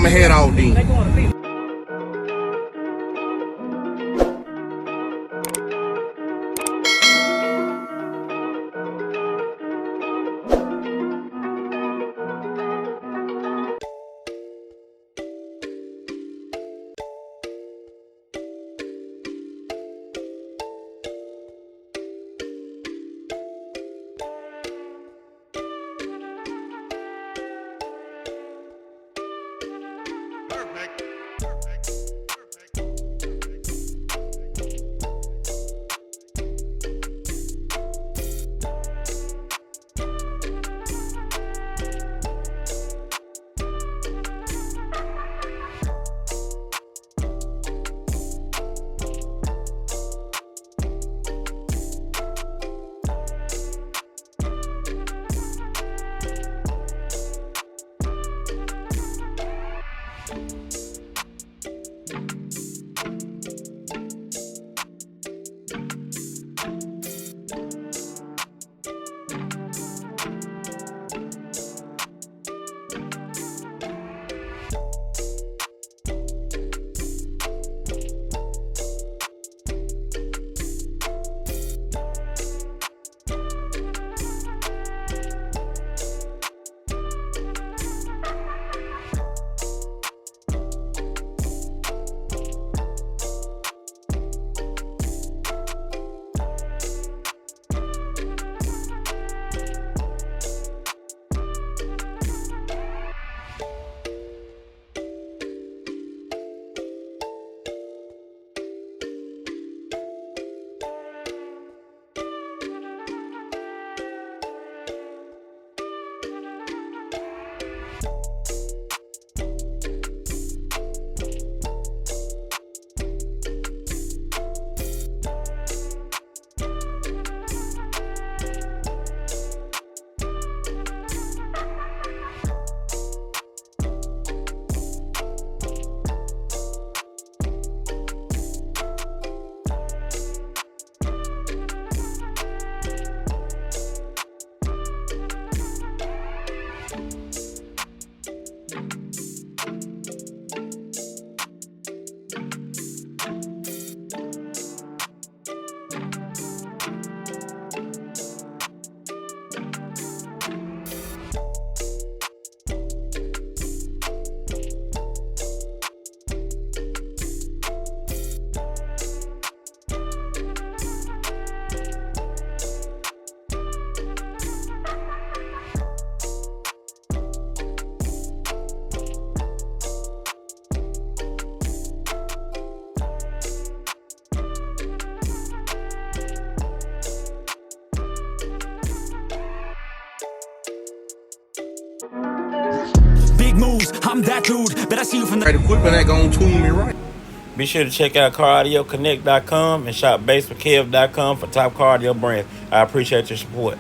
I'ma head out then. Big moves, I'm that dude. Bet I see you from the equipment ain't gonna tune me right. Be sure to check out CarAudioConnect.com and shop BASSWITHKEV.com for top car audio brands. I appreciate your support.